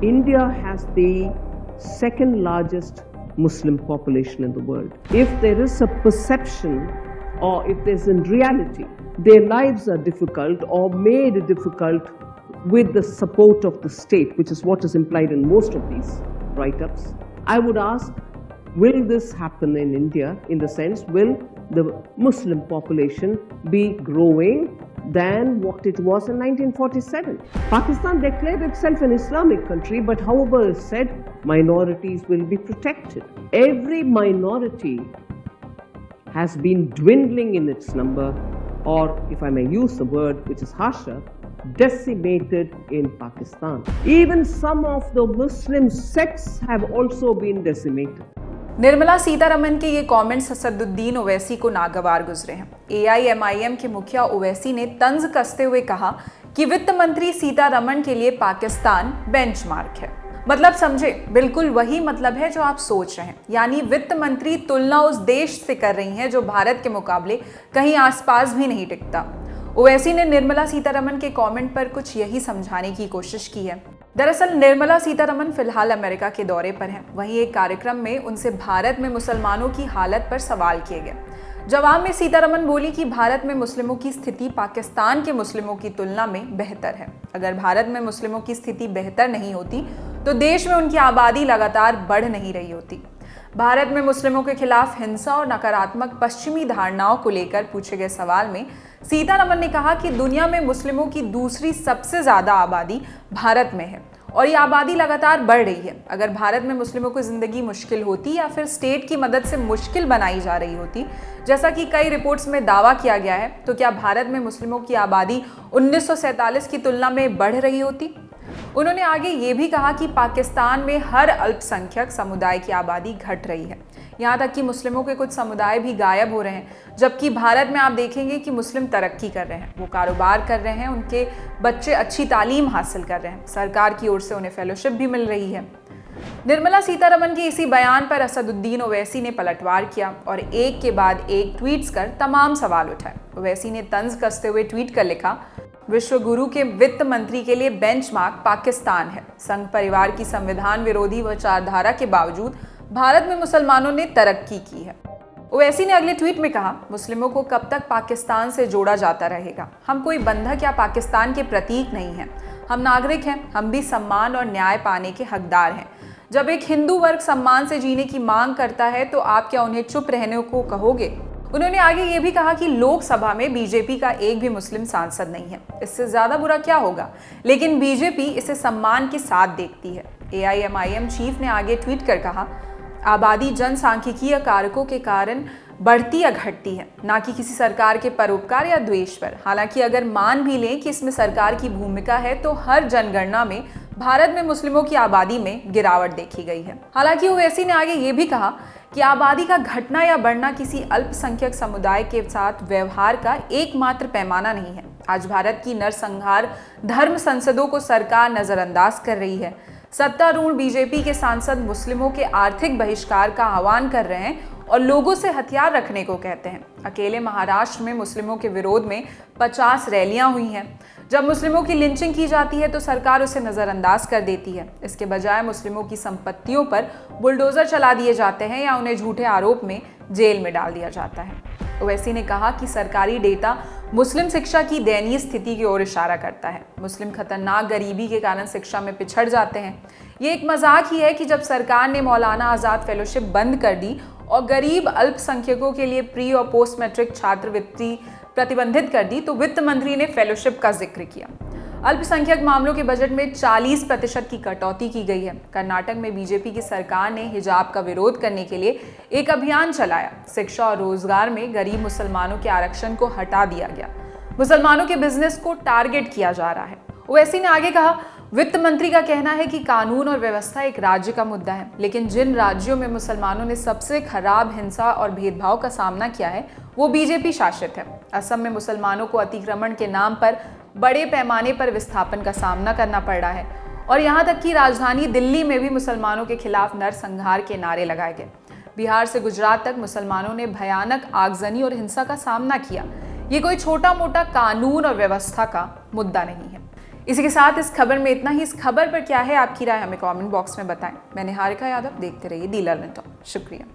India has the second largest Muslim population in the world. If there is a perception or if there's in reality, their lives are difficult or made difficult with the support of the state, which is what is implied in most of these write-ups, I would ask, will this happen in India? In the sense, will the Muslim population be growing than what it was in 1947? Pakistan declared itself an Islamic country, but however is said, minorities will be protected. Every minority has been dwindling in its number, or if I may use the word which is harsher, decimated in Pakistan. Even some of the Muslim sects have also been decimated. Nirmala Sitharaman के ये comments Asaduddin Owaisi को नागवार गुजरे हैं। AIMIM के मुखिया ओवैसी ने तंज कसते हुए कहा कि वित्त मंत्री सीतारमन के लिए पाकिस्तान बेंचमार्क है। मतलब समझे, बिल्कुल वही मतलब है जो आप सोच रहे हैं, यानी वित्त मंत्री तुलना उस देश से कर रही हैं जो भारत के मुकाबले कहीं आसपास भी नहीं टिकता। ओवैसी ने निर्मला सीतारमन के कमेंट पर कुछ यही समझाने की कोशिश की है। दरअसल निर्मला सीतारमन फिलहाल अमेरिका के दौरे पर हैं। वहीं एक कार्यक्रम में उनसे भारत में मुसलमानों की हालत पर सवाल किए गए। जवाब में सीतारमन बोली कि भारत में मुस्लिमों की स्थिति पाकिस्तान के मुस्लिमों की तुलना में बेहतर है। अगर भारत में मुस्लिमों की स्थिति बेहतर नहीं होती तो देश में उनकी आबादी लगातार बढ़ नहीं रही होती। भारत में मुस्लिमों के खिलाफ हिंसा और नकारात्मक पश्चिमी धारणाओं को लेकर पूछे गए सवाल में सीतारमन ने कहा कि दुनिया में मुस्लिमों की दूसरी सबसे ज्यादा आबादी भारत में है और ये आबादी लगातार बढ़ रही है। अगर भारत में मुस्लिमों की जिंदगी मुश्किल होती या फिर स्टेट की मदद से मुश्किल बनाई जा रही होती, जैसा कि कई रिपोर्ट्स में दावा किया गया है, तो क्या भारत में मुस्लिमों की आबादी 1947 की तुलना में बढ़ रही होती? उन्होंने आगे ये भी कहा कि पाकिस्तान में हर अल्पसंख्यक समुदाय की आबादी घट रही है, यहाँ तक कि मुस्लिमों के कुछ समुदाय भी गायब हो रहे हैं, जबकि भारत में आप देखेंगे कि मुस्लिम तरक्की कर रहे हैं, वो कारोबार कर रहे हैं, उनके बच्चे अच्छी तालीम हासिल कर रहे हैं, सरकार की ओर से उन्हें फेलोशिप भी मिल रही है। निर्मला सीतारमन के इसी बयान पर असदुद्दीन ओवैसी ने पलटवार किया और एक के बाद एक ट्वीट्स कर तमाम सवाल उठाए। ओवैसी ने तंज कसते हुए ट्वीट कर लिखा, विश्व गुरु के वित्त मंत्री के लिए बेंचमार्क पाकिस्तान है। संघ परिवार की संविधान विरोधी विचारधारा के बावजूद भारत में मुसलमानों ने तरक्की की है। ओवैसी ने अगले ट्वीट में कहा, मुस्लिमों को कब तक पाकिस्तान से जोड़ा जाता रहेगा? हम कोई बंधक या पाकिस्तान के प्रतीक नहीं हैं। हम नागरिक हैं, हम भी सम्मान और न्याय पाने के हकदार हैं। जब एक हिंदू वर्ग सम्मान से जीने की मांग करता है तो आप क्या उन्हें चुप रहने को कहोगे? उन्होंने आगे ये भी कहा कि लोकसभा में बीजेपी का एक भी मुस्लिम सांसद नहीं है। इससे ज्यादा बुरा क्या होगा? लेकिन बीजेपी इसे सम्मान के साथ देखती है। AIMIM चीफ ने आगे ट्वीट कर कहा, आबादी जनसांख्यिकीय कारकों के कारण बढ़ती या घटती है, ना कि किसी सरकार के परोपकार या द्वेष पर। हालांकि अगर मान भी लें कि इसमें सरकार की भूमिका है, तो हर जनगणना में भारत में मुस्लिमों की आबादी में गिरावट देखी गई है। हालांकि ओवैसी ने आगे ये भी कहा कि आबादी का घटना या बढ़ना किसी अल्पसंख्यक समुदाय के साथ व्यवहार का एकमात्र पैमाना नहीं है। आज भारत की नरसंहार धर्म संसदों को सरकार नजरअंदाज कर रही है। सत्तारूढ़ बीजेपी के सांसद मुस्लिमों के आर्थिक बहिष्कार का आह्वान कर रहे हैं और लोगों से हथियार रखने को कहते हैं। अकेले महाराष्ट्र में मुस्लिमों के विरोध में 50 रैलियां हुई हैं। जब मुस्लिमों की लिंचिंग की जाती है तो सरकार उसे नजरअंदाज कर देती है। इसके बजाय मुस्लिमों की संपत्तियों पर बुलडोजर चला दिए जाते हैं या उन्हें झूठे आरोप में जेल में डाल दिया जाता है। ओवैसी ने कहा कि सरकारी डेटा मुस्लिम शिक्षा की दयनीय स्थिति की ओर इशारा करता है। मुस्लिम खतरनाक गरीबी के कारण शिक्षा में पिछड़ जाते हैं। ये एक मजाक ही है कि जब सरकार ने मौलाना आज़ाद फेलोशिप बंद कर दी और गरीब अल्पसंख्यकों के लिए प्री और पोस्ट मैट्रिक छात्रवृत्ति प्रतिबंधित कर दी, तो वित्त मंत्री ने फेलोशिप का जिक्र किया। अल्पसंख्यक मामलों के बजट में 40% की कटौती की गई है। कर्नाटक में बीजेपी की सरकार ने हिजाब का विरोध करने के लिए एक अभियान चलाया। शिक्षा और रोजगार में गरीब मुसलमानों के आरक्षण को हटा दिया गया। मुसलमानों के बिजनेस को टारगेट किया जा रहा है। ओवैसी ने आगे कहा, वित्त मंत्री का कहना है कि कानून और व्यवस्था एक राज्य का मुद्दा है, लेकिन जिन राज्यों में मुसलमानों ने सबसे खराब हिंसा और भेदभाव का सामना किया है वो बीजेपी शासित है। असम में मुसलमानों को अतिक्रमण के नाम पर बड़े पैमाने पर विस्थापन का सामना करना पड़ रहा है और यहाँ तक कि राजधानी दिल्ली में भी मुसलमानों के खिलाफ नरसंहार के नारे लगाए गए। बिहार से गुजरात तक मुसलमानों ने भयानक आगजनी और हिंसा का सामना किया। ये कोई छोटा मोटा कानून और व्यवस्था का मुद्दा नहीं है। इसी के साथ इस खबर में इतना ही। इस खबर पर क्या है आपकी राय, हमें कमेंट बॉक्स में बताएं। मैं निहारिका यादव, देखते रहिए दी लर्निंग टॉक। शुक्रिया।